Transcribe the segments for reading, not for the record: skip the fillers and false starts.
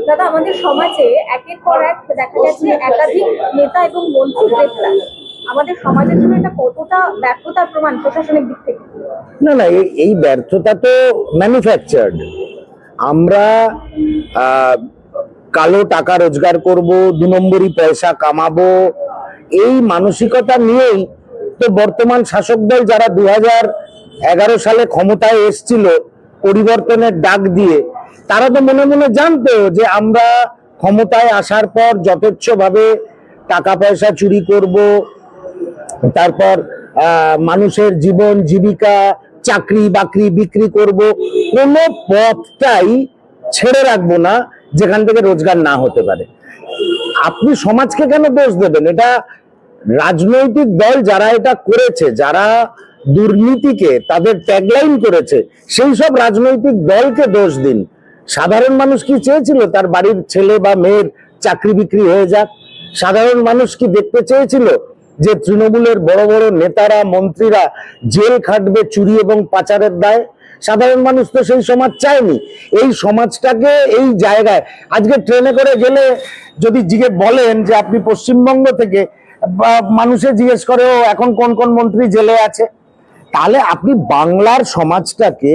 দাদা, আমাদের সমাজে একের পর এক দেখা যাচ্ছে একাধিক নেতা এবং মন্ত্রী গ্রেপ্তার। আমাদের সমাজের জন্য এটা কতটা ব্যর্থতার প্রমাণ প্রশাসনিক দিক থেকে? না না, এই ব্যর্থতা তো ম্যানুফ্যাকচার্ড। আমরা কালো টাকা রোজগার করব, 2 নম্বরই পয়সা কামাবো, এই মানসিকতা নিয়েই তো বর্তমান শাসক দল যারা 2011 সালে ক্ষমতায় এসেছিল পরিবর্তনের ডাক দিয়ে, তারা তো মনে মনে জানতো যে আমরা ক্ষমতায় আসার পর যথেচ্ছভাবে টাকা পয়সা চুরি করব, তারপর মানুষের জীবন জীবিকা চাকরি বাকরি বিক্রি করব, কোনো পথটাই ছেড়ে রাখবো না যেখান থেকে রোজগার না হতে পারে। আপনি সমাজকে কেন দোষ দেবেন? এটা রাজনৈতিক দল যারা এটা করেছে, যারা দুর্নীতিকে তাদের ট্যাগলাইন করেছে, সেই সব রাজনৈতিক দলকে দোষ দিন। সাধারণ মানুষ কি চেয়েছিল তার বাড়ির ছেলে বা মেয়ের চাকরি বিক্রি হয়ে যাক? সাধারণ মানুষ কি দেখতে চেয়েছিল যে তৃণমূলের বড় বড় নেতারা মন্ত্রীরা জেল খাটবে চুরি এবং পাচারের দায়ে? সাধারণ মানুষ তো সেই সমাজ চায়নি। এই সমাজটাকে এই জায়গায় আজকে ট্রেনে করে গেলে যদি বলেন যে আপনি পশ্চিমবঙ্গ থেকে, মানুষে জিজ্ঞেস করে ও এখন কোন কোন মন্ত্রী জেলে আছে, তাহলে আপনি বাংলার সমাজটাকে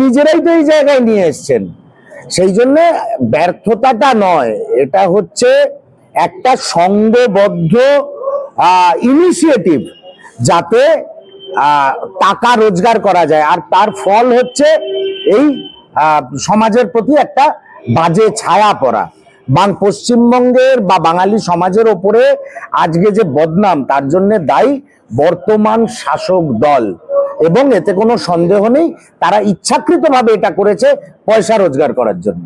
নিজেরাই তো এই জায়গায় নিয়ে এসছেন। সেই জন্য ব্যর্থতাটা নয়, এটা হচ্ছে একটা সংঘবদ্ধ ইনিশিয়েটিভ যাতে টাকা রোজগার করা যায়, আর তার ফল হচ্ছে এই সমাজের প্রতি একটা বাজে ছায়া পড়া। পশ্চিমবঙ্গের বা বাঙালি সমাজের ওপরে আজকে যে বদনাম, তার জন্য দায়ী বর্তমান শাসক দল, এবং এতে কোনো সন্দেহ নেই তারা ইচ্ছাকৃতভাবে এটা করেছে পয়সা রোজগার করার জন্য।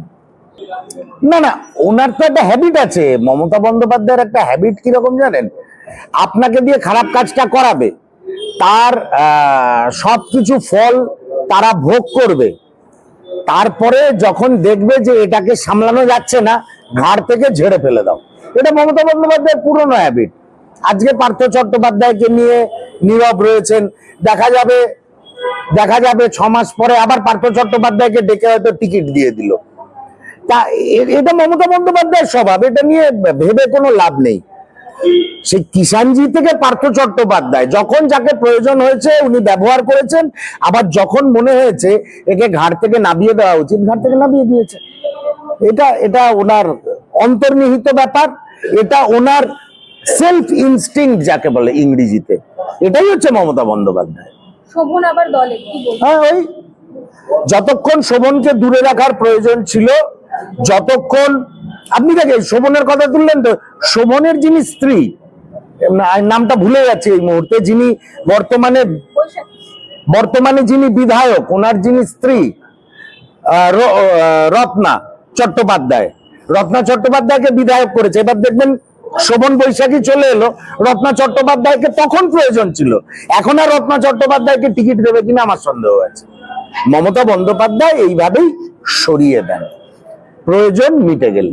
না না, ওনার তো একটা হ্যাবিট আছে। মমতা বন্দ্যোপাধ্যায়ের একটা হ্যাবিট কিরকম জানেন? আপনাকে দিয়ে খারাপ কাজটা করাবে, তার সবকিছু ফল তারা ভোগ করবে, তারপরে যখন দেখবে যে এটাকে সামলানো যাচ্ছে না, ঘাড় থেকে ঝেড়ে ফেলে দাও। এটা মমতা বন্দ্যোপাধ্যায়ের পুরনো হ্যাবিট। আজকে পার্থ চট্টোপাধ্যায়কে নিয়ে নীরব রয়েছেন, দেখা যাবে 6 মাস পরে আবার পার্থ চট্টোপাধ্যায়কে ডেকে হয়তো টিকিট দিয়ে দিল। তা এটা মমতা বন্দ্যোপাধ্যায়ের স্বভাব, এটা নিয়ে ভেবে কোনো লাভ নেই। সেই কিষাণজি থেকে পার্থ চট্টোপাধ্যায় যখন যাকে প্রয়োজন হয়েছে উনি ব্যবহার করেছেন, আবার যখন মনে হয়েছে একে ঘাট থেকে নামিয়ে দেওয়া উচিত, ঘাট থেকে নামিয়ে দিয়েছে। এটা ওনার অন্তর্নিহিত ব্যাপার, এটা ওনার সেলফ ইনস্টিংক্ট যাকে বলে ইংরেজিতে, এটাই হচ্ছে মমতা বন্দ্যোপাধ্যায়। শোভন আবার দলে কি বলবো? হ্যাঁ, ওই যতক্ষণ শোভনকে দূরে রাখার প্রয়োজন ছিল, যতক্ষণ আপনি দেখেন শোভনের কথা তুললেন তো, শোভনের যিনি স্ত্রী, নামটা ভুলে যাচ্ছে এই মুহূর্তে, যিনি বর্তমানে যিনি বিধায়ক, ওনার যিনি স্ত্রী রত্না চট্টোপাধ্যায়কে বিধায়ক করেছে। এবার দেখবেন শোভন বৈশাখী চলে এলো, রত্না চট্টোপাধ্যায়কে তখন প্রয়োজন ছিল, এখন আর রত্না চট্টোপাধ্যায়কে টিকিট দেবে কিনা আমার সন্দেহ আছে। মমতা বন্দ্যোপাধ্যায় এইভাবেই সরিয়ে দেন, প্রয়োজন মিটে গেল।